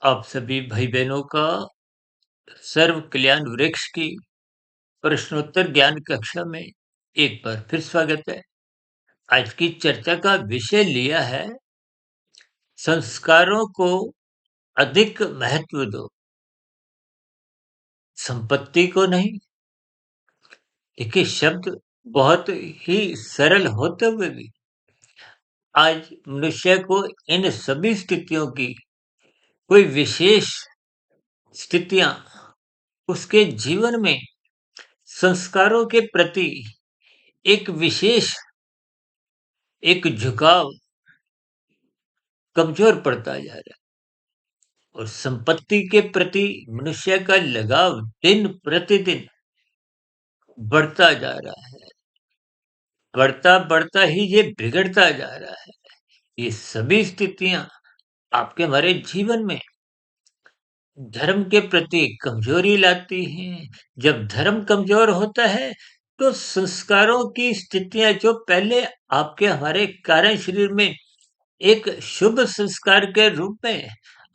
आप सभी भाई बहनों का सर्व कल्याण वृक्ष की प्रश्नोत्तर ज्ञान कक्षा में एक बार फिर स्वागत है। आज की चर्चा का विषय लिया है संस्कारों को अधिक महत्व दो, संपत्ति को नहीं। देखिए, शब्द बहुत ही सरल होते हुए भी आज मनुष्य को इन सभी स्थितियों की कोई विशेष स्थितियां उसके जीवन में संस्कारों के प्रति एक विशेष एक झुकाव कमजोर पड़ता जा रहा है और संपत्ति के प्रति मनुष्य का लगाव दिन प्रतिदिन बढ़ता जा रहा है। बढ़ता बढ़ता ही ये बिगड़ता जा रहा है। ये सभी स्थितियां आपके हमारे जीवन में धर्म के प्रति कमजोरी लाती हैं। जब धर्म कमजोर होता है तो संस्कारों की स्थितियां जो पहले आपके हमारे कारण शरीर में एक शुभ संस्कार के रूप में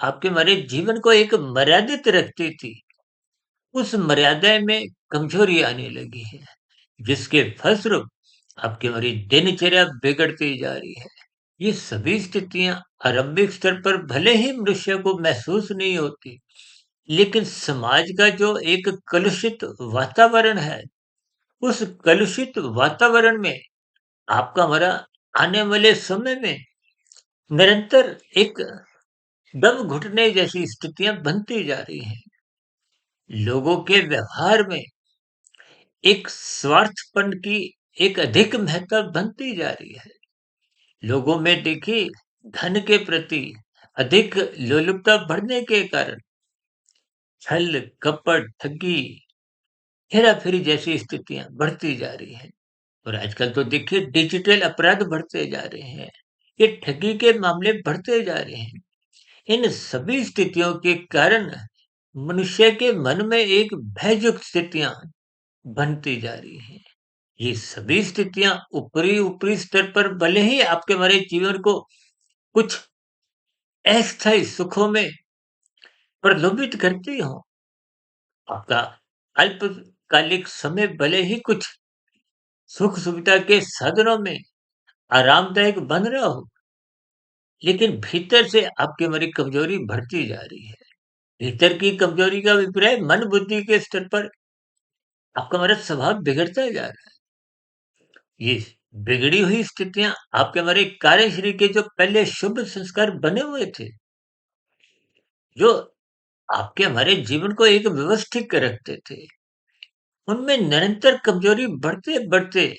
आपके हमारे जीवन को एक मर्यादित रखती थी, उस मर्यादा में कमजोरी आने लगी है, जिसके फलस्वरूप आपकी हमारी दिनचर्या बिगड़ती जा रही है। ये सभी स्थितियां आरंभिक स्तर पर भले ही मनुष्य को महसूस नहीं होती, लेकिन समाज का जो एक कलुषित वातावरण है, उस कलुषित वातावरण में आपका हमारा आने वाले समय में निरंतर एक दम घुटने जैसी स्थितियां बनती जा रही हैं। लोगों के व्यवहार में एक स्वार्थपन की एक अधिक महत्ता बनती जा रही है। लोगों में देखिए, धन के प्रति अधिक लोलुपता बढ़ने के कारण छल, कपट, ठगी, हेरा-फेरी जैसी स्थितियां बढ़ती जा रही हैं। और आजकल तो देखिए डिजिटल अपराध बढ़ते जा रहे हैं। ये ठगी के मामले बढ़ते जा रहे हैं। इन सभी स्थितियों के कारण मनुष्य के मन में एक भययुक्त स्थितियां बनती जा रही हैं। ये सभी स्थितियां ऊपरी ऊपरी स्तर पर भले ही आपके हमारे जीवन को कुछ अस्थायी सुखों में प्रलोभित करती हो, आपका अल्पकालिक समय भले ही कुछ सुख सुविधा के साधनों में आरामदायक बन रहा हो, लेकिन भीतर से आपकी हमारी कमजोरी बढ़ती जा रही है। भीतर की कमजोरी का अभिप्राय मन बुद्धि के स्तर पर आपका हमारा स्वभाव बिगड़ता जा रहा है। ये बिगड़ी हुई स्थितियां आपके हमारे कार्यशरीर के जो पहले शुभ संस्कार बने हुए थे, जो आपके हमारे जीवन को एक व्यवस्थित कर रखते थे, उनमें निरंतर कमजोरी बढ़ते बढ़ते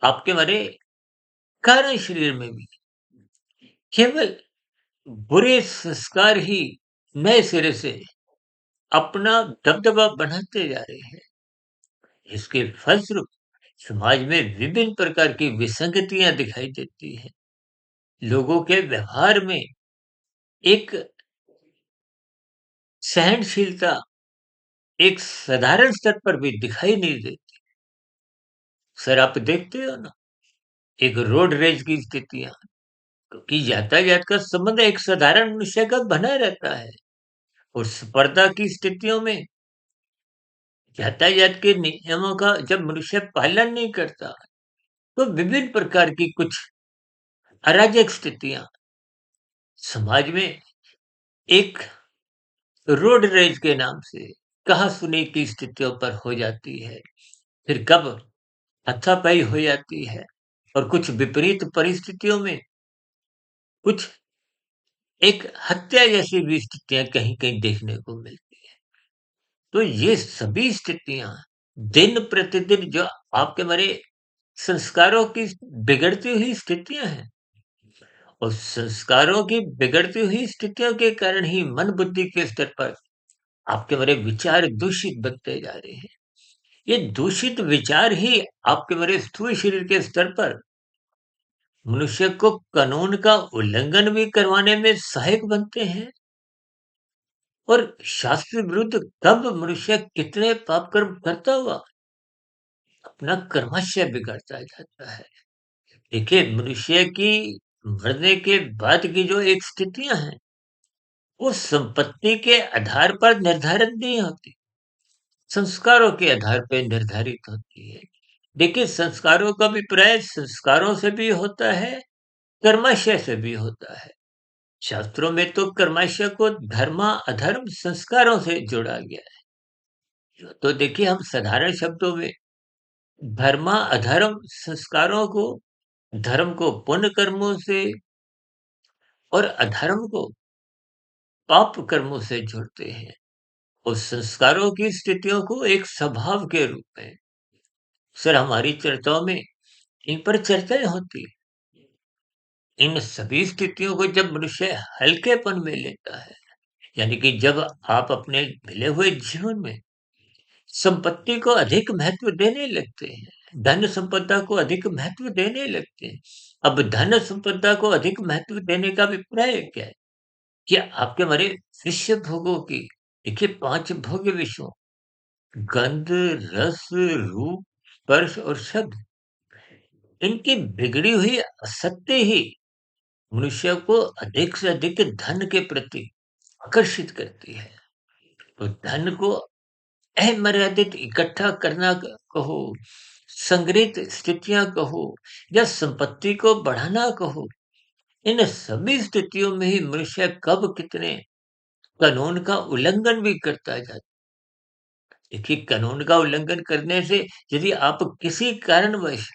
आपके हमारे कारण शरीर में भी केवल बुरे संस्कार ही नए सिरे से अपना दबदबा बढ़ाते जा रहे हैं। इसके फलस्वरूप समाज में विभिन्न प्रकार की विसंगतियां दिखाई देती हैं। लोगों के व्यवहार में एक सहनशीलता एक साधारण स्तर पर भी दिखाई नहीं देती। सर, आप देखते हो ना, एक रोड रेज की स्थितियां, क्योंकि यातायात का संबंध एक साधारण मनुष्य का बना रहता है और स्पर्धा की स्थितियों में यातायात के नियमों का जब मनुष्य पालन नहीं करता, तो विभिन्न प्रकार की कुछ अराजक स्थितियां समाज में एक रोड रेज के नाम से कहा-सुनी की स्थितियों पर हो जाती है। फिर कब हाथापाई हो जाती है और कुछ विपरीत परिस्थितियों में कुछ एक हत्या जैसी भी स्थितियां कहीं-कहीं देखने को मिलती है। तो ये सभी स्थितियां दिन प्रतिदिन जो आपके हमारे संस्कारों की बिगड़ती हुई स्थितियां हैं और संस्कारों की बिगड़ती हुई स्थितियों के कारण ही मन बुद्धि के स्तर पर आपके हमारे विचार दूषित बनते जा रहे हैं। ये दूषित विचार ही आपके मेरे स्थूल शरीर के स्तर पर मनुष्य को कानून का उल्लंघन भी करवाने में सहायक बनते हैं और शास्त्र विरुद्ध कब मनुष्य कितने पाप कर्म करता हुआ अपना कर्माशय बिगाड़ता जाता है। देखिए, मनुष्य की मरने के बाद की जो एक स्थितियां हैं, वो संपत्ति के आधार पर निर्धारित नहीं होती, संस्कारों के आधार पे निर्धारित होती है। देखिए, संस्कारों का अभिप्राय संस्कारों से भी होता है, कर्माशय से भी होता है। शास्त्रों में तो कर्माशय को धर्म संस्कारों से जोड़ा गया है। तो देखिए, हम साधारण शब्दों में अधर्म संस्कारों को, धर्म को पुण्य कर्मों से और अधर्म को पाप कर्मों से जोड़ते हैं। और संस्कारों की स्थितियों को एक स्वभाव के रूप में, सर, हमारी चर्चाओं में इन पर चर्चाएं होती हैं। इन सभी स्थितियों को जब मनुष्य हल्केपन में लेता है, यानी कि जब आप अपने मिले हुए जीवन में संपत्ति को अधिक महत्व देने लगते हैं, धन संपदा को अधिक महत्व देने लगते हैं। अब धन संपदा को अधिक महत्व देने का अभिप्राय क्या है? कि आपके हमारे विषय भोगों की, देखिए, 5 भोग्य विषयों, गंध, रस, रूप, स्पर्श और शब्द, इनकी बिगड़ी हुई आसक्ति ही मनुष्य को अधिक से अधिक धन के प्रति आकर्षित करती है। तो धन को अमर्यादित इकट्ठा करना कहो, संग्रहित स्थितियां कहो, या संपत्ति को बढ़ाना कहो, इन सभी स्थितियों में ही मनुष्य कब कितने कानून का उल्लंघन भी करता जाता है। देखिए, कानून का उल्लंघन करने से यदि आप किसी कारणवश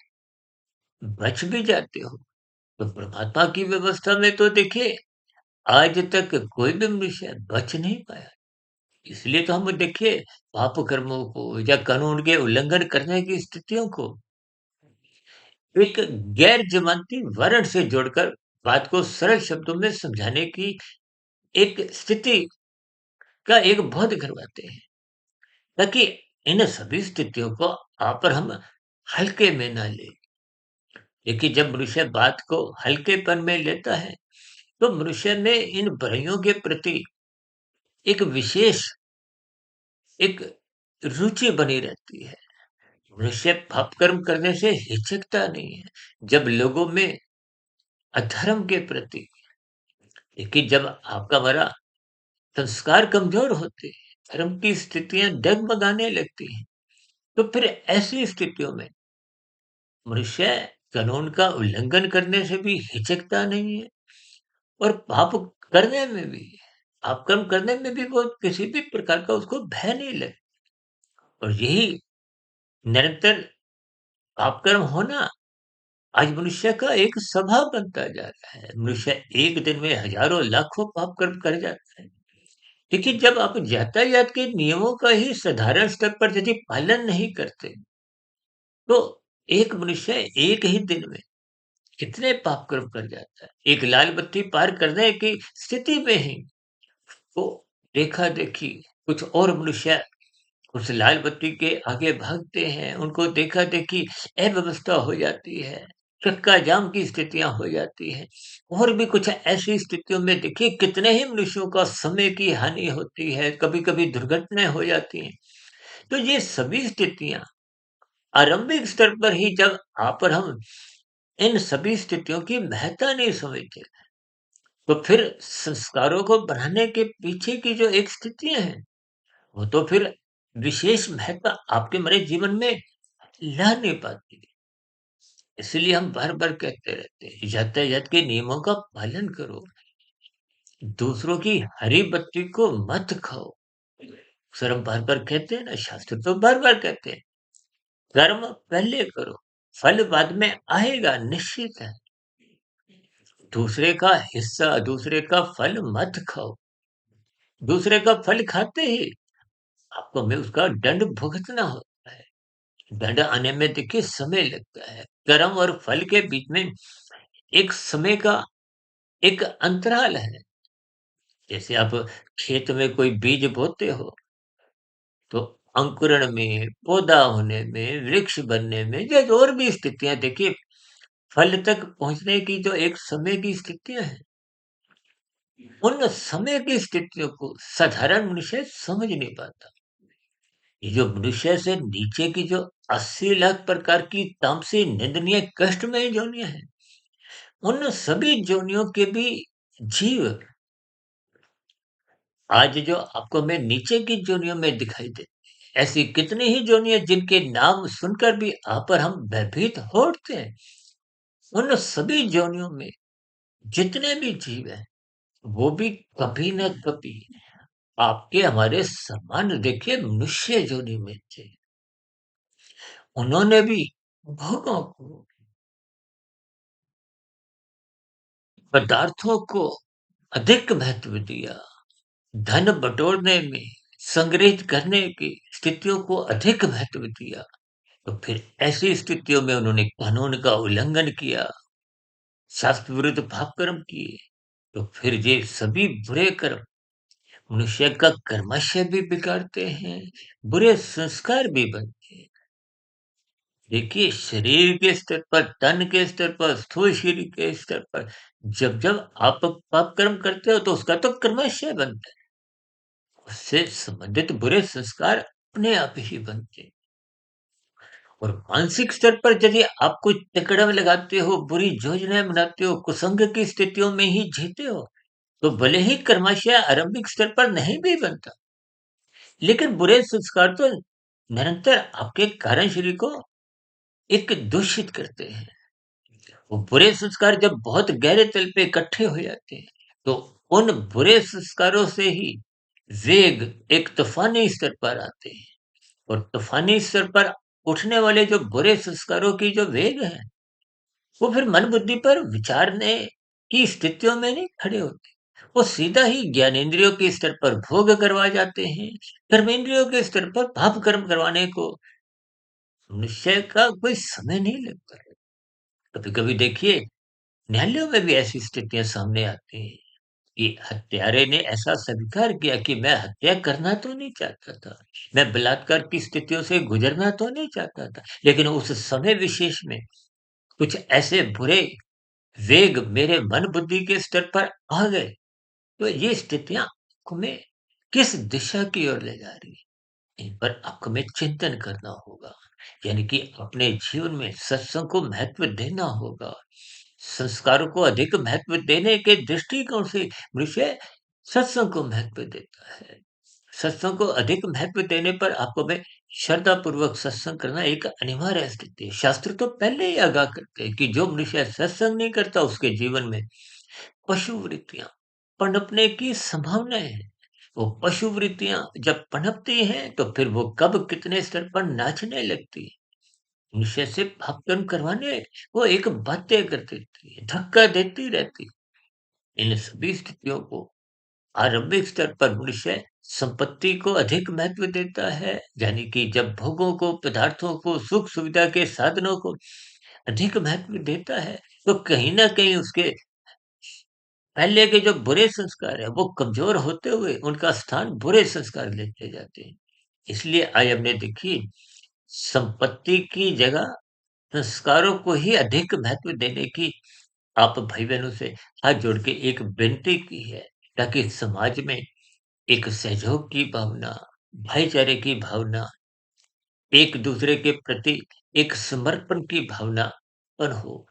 बच भी जाते हो, तो परमात्मा की व्यवस्था में तो देखिए, आज तक कोई भी मनुष्य बच नहीं पाया। इसलिए तो हम देखिए, पाप कर्मों को या कानून के उल्लंघन करने की स्थितियों को एक गैर जमानती वारंट से जोड़कर बात को सरल शब्दों में समझाने की एक स्थिति का एक बोध करवाते हैं, ताकि इन सभी स्थितियों को आप और हम हल्के में ना ले। देखिए, जब मनुष्य बात को हल्केपन में लेता है, तो मनुष्य में इन बुराइयों के प्रति एक विशेष एक रुचि बनी रहती है। मनुष्य पाप कर्म करने से हिचकता नहीं है। जब लोगों में अधर्म के प्रति, देखिए, जब आपका हमारा संस्कार कमजोर होते हैं, धर्म की स्थितियां डगमगाने लगती हैं, तो फिर ऐसी स्थितियों में मनुष्य कानून का उल्लंघन करने से भी हिचकता नहीं है, और पाप करने में भी, पाप कर्म करने में भी वो किसी भी प्रकार का उसको भय नहीं लगता। और यही निरंतर पाप कर्म होना आज मनुष्य का एक स्वभाव बनता जा रहा है। मनुष्य एक दिन में हजारों लाखों पाप कर्म कर जाता है। देखिए, जब आप यातायात के नियमों का ही साधारण स्तर पर यदि पालन नहीं करते, तो एक मनुष्य एक ही दिन में कितने पाप कर्म कर जाता है। एक लाल बत्ती पार करने की स्थिति में ही वो देखा-देखी कुछ और मनुष्य उस लाल बत्ती के आगे भागते हैं, उनको देखा-देखी अव्यवस्था हो जाती है, चक्का जाम की स्थितियाँ हो जाती हैं। और भी कुछ ऐसी स्थितियों में देखिए, कितने ही मनुष्यों का समय की हानि होती है, कभी-कभी दुर्घटनाएँ हो जाती हैं। तो ये सभी स्थितियाँ आरंभिक स्तर पर ही जब आप और हम इन सभी स्थितियों की महत्ता नहीं समझते, तो फिर संस्कारों को बढ़ाने के पीछे की जो एक स्थितियाँ हैं, वो तो फिर विशेष महत्व आपके हमारे जीवन में ला नहीं पाती। इसलिए हम बार-बार कहते रहते हैं, यातायात के नियमों का पालन करो, दूसरों की हरी बत्ती को मत खाओ। सर, हम बार-बार कहते हैं ना, शास्त्र तो बार-बार कहते हैं, कर्म पहले करो, फल बाद में आएगा, निश्चित है। दूसरे का हिस्सा, दूसरे का फल मत खाओ। दूसरे का फल खाते ही आपको हमें उसका दंड भुगतना होता है। दंड आने में देखिए समय लगता है। कर्म और फल के बीच में एक समय का एक अंतराल है। जैसे आप खेत में कोई बीज बोते हो, तो अंकुरण में, पौधा होने में, वृक्ष बनने में, या और भी स्थितियाँ देखिए, फल तक पहुँचने की जो एक समय की स्थितियाँ हैं, उन समय की स्थितियों को साधारण मनुष्य समझ नहीं पाता। ये जो मनुष्य से नीचे की जो 80 लाख प्रकार की तामसी निंदनीय कष्टमय योनियां हैं, उन सभी योनियों के भी जीव आज जो आपको मैं नीचे की जोनियों में दिखाई दे, ऐसी कितनी ही जोनियाँ जिनके नाम सुनकर भी आप और हम भयभीत हो उठते हैं। उन सभी जोनियों में जितने भी जीव हैं, वो भी कभी न कभी आपके हमारे समान देखिए मनुष्य योनि में थे। उन्होंने भी भोगों को, पदार्थों को अधिक महत्व दिया। धन बटोरने में, संग्रहित करने की स्थितियों को अधिक महत्व दिया। तो फिर ऐसी स्थितियों में उन्होंने कानून का उल्लंघन किया, शास्त्र विरुद्ध पाप कर्म किए। तो फिर ये सभी बुरे कर्म मनुष्य का कर्माशय भी बिगाड़ते हैं, बुरे संस्कार भी बनते हैं। देखिए शरीर के स्तर पर, तन के स्तर पर, स्थूल शरीर के स्तर पर जब-जब आप पाप कर्म करते हो तो उसका तो कर्माशय बनता है। उससे संबंधित बुरे संस्कार अपने आप ही बनते हैं। और मानसिक स्तर पर यदि आप कोई तिकड़म लगाते हो, बुरी योजनाएँ बनाते हो, कुसंग की स्थितियों में ही जीते हो, तो भले ही कर्माशय आरंभिक स्तर पर नहीं भी बनता, लेकिन बुरे संस्कार तो निरंतर आपके कार्यशैली को एक दूषित करते हैं। वो बुरे संस्कार जब बहुत गहरे तल पे इकट्ठे हो जाते हैं, तो उन बुरे संस्कारों से ही वेग एक तूफ़ानी स्तर पर आते हैं और तूफ़ानी स्तर पर उठने वाले जो बुरे संस्कारों की जो वेग है, वो फिर मन बुद्धि पर विचारने की स्थितियों में नहीं खड़े होते। वो सीधा ही ज्ञानेंद्रियों के स्तर पर भोग करवा जाते हैं, कर्मेंद्रियों के स्तर पर पाप कर्म करवाने को मनुष्य का कोई समय नहीं लगता है। कभी-कभी देखिए न्यायालयों में भी ऐसी स्थितियाँ सामने आती हैं कि हत्यारे ने ऐसा स्वीकार किया कि मैं हत्या करना तो नहीं चाहता था, मैं बलात्कार की स्थितियों से गुजरना तो नहीं चाहता था, लेकिन उस समय विशेष में कुछ ऐसे बुरे वेग मेरे मन बुद्धि के स्तर पर आ गए, तो ये स्थितियाँ हमें किस दिशा की ओर ले जा रही है, इन पर आपको हमें चिंतन करना होगा। यानी कि अपने जीवन में सत्संग को महत्व देना होगा। संस्कारों को अधिक महत्व देने के दृष्टिकोण से मनुष्य सत्संग को महत्व देता है। सत्संग को अधिक महत्व देने पर आपको में श्रद्धापूर्वक सत्संग करना एक अनिवार्य स्थिति है। शास्त्र तो पहले ही आगाह करते हैं कि जो मनुष्य सत्संग नहीं करता उसके जीवन में पशु वृत्तियाँ पनपने की संभावनाएँ हैं। वो पशु वृत्तियाँ जब पनपती हैं तो फिर वो कब कितने स्तर पर नाचने लगती है। मनुष्य से पाप कर्म करवाने वो एक बाध्य कर देती है, धक्का देती रहती है। इन सभी स्थितियों को आरंभिक स्तर पर मनुष्य संपत्ति को अधिक महत्व देता है, यानी कि जब भोगों को, पदार्थों को, सुख सुविधा के साधनों को अधिक महत्व देता है, तो कहीं न कहीं उसके पहले के जो बुरे संस्कार हैं, वो कमज़ोर होते हुए उनका स्थान बुरे संस्कार लेते जाते हैं। इसलिए आज हमने देखिए संपत्ति की जगह संस्कारों को ही अधिक महत्व देने की आप भाई-बहनों से हाथ जोड़ के एक विनती की है, ताकि समाज में एक सहयोग की भावना, भाईचारे की भावना, एक-दूसरे के प्रति एक समर्पण की भावना उत्पन्न हो।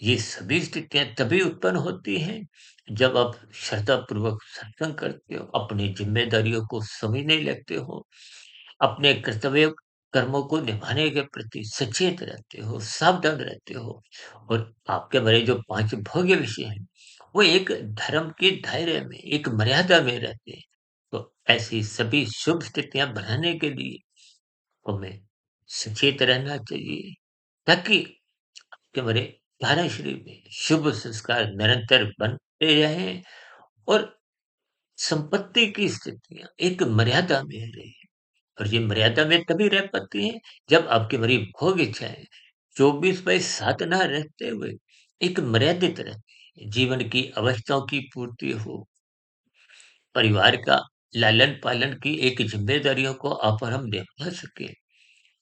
ये सभी स्थितियाँ तभी उत्पन्न होती हैं, जब आप श्रद्धापूर्वक सत्संग करते हो, अपनी ज़िम्मेदारियों को समझने लगते हो, अपने कर्तव्य कर्मों को निभाने के प्रति सचेत रहते हो, सावधान रहते हो और आपके भरे जो 5 भोग्य विषय हैं, वो एक धर्म के दायरे में, एक मर्यादा में रहते हैं। तो ऐसी सभी शुभ स्थितियाँ बनाने के लिए हमें सचेत रहना चाहिए, ताकि कि हमारे धाराश्री में शुभ संस्कार निरंतर बनते रहें और संपत्ति की स्थितियाँ एक मर्यादा में रहें और ये मर्यादा में तभी रह पाती हैं जब आपकी हमारी भोग इच्छाएँ 24/7 ना रहते हुए एक मर्यादित रहती हैं। जीवन की आवश्यकताओं की पूर्ति हो, परिवार का लालन-पालन की एक ज़िम्मेदारियों को आप और हम निभा सकें,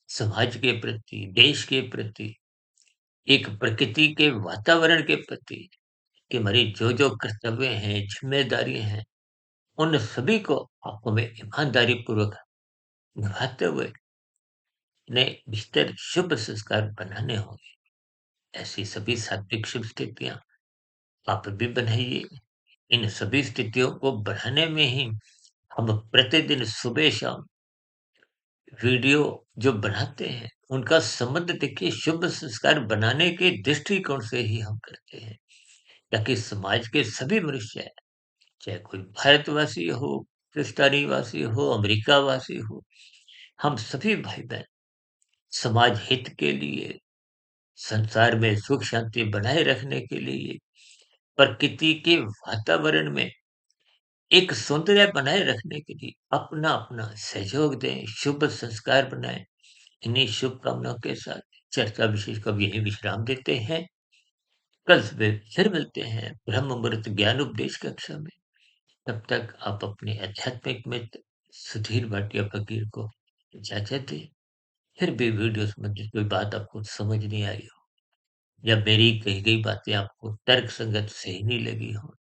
समाज के प्रति, देश के प्रति, एक प्रकृति के वातावरण के प्रति कि हमारी जो-जो कर्तव्य हैं, ज़िम्मेदारी हैं, उन सभी को आपको हमें ईमानदारी पूर्वक निभाते हुए अपने भीतर शुभ संस्कार बनाने होंगे। ऐसी सभी सात्विक शुभ स्थितियाँ आप भी बनाइए। इन सभी स्थितियों को बढ़ाने में ही हम प्रतिदिन सुबह-शाम वीडियो जो बनाते हैं, उनका संबंध देखिए शुभ संस्कार बनाने के दृष्टिकोण से ही हम करते हैं, ताकि समाज के सभी मनुष्य, चाहे कोई भारतवासी हो, पाकिस्तानी वासी हो, अमेरिका वासी हो, हम सभी भाई-बहन समाज हित के लिए, संसार में सुख शांति बनाए रखने के लिए, प्रकृति के वातावरण में एक सौंदर्य बनाए रखने के लिए अपना-अपना सहयोग दें, शुभ संस्कार बनाएँ। इन्हीं शुभकामनाओं के साथ चर्चा विशेष को अब यहीं विश्राम देते हैं। कल सुबह फिर मिलते हैं ब्रह्म मुहूर्त ज्ञान उपदेश कक्षा में। तब तक आप अपने आध्यात्मिक मित्र सुधीर भाटिया फकीर को इजाज़त दें। फिर भी वीडियो संबंधित कोई बात आपको समझ नहीं आई हो या मेरी कही गई बातें आपको तर्क संगत सही नहीं लगी हो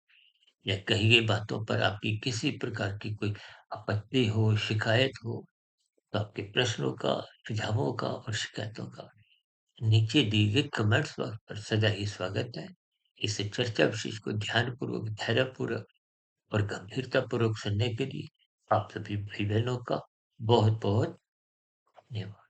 या कही गई बातों पर आपकी किसी प्रकार की कोई आपत्ति हो, शिकायत हो, तो आपके प्रश्नों का, सुझावों का और शिकायतों का नीचे दिए गए कमेंट्स बॉक्स पर सदा ही स्वागत है। इस चर्चा विशेष को ध्यानपूर्वक, धैर्यपूर्वक और गंभीरतापूर्वक सुनने के लिए आप सभी भाई-बहनों का बहुत-बहुत धन्यवाद।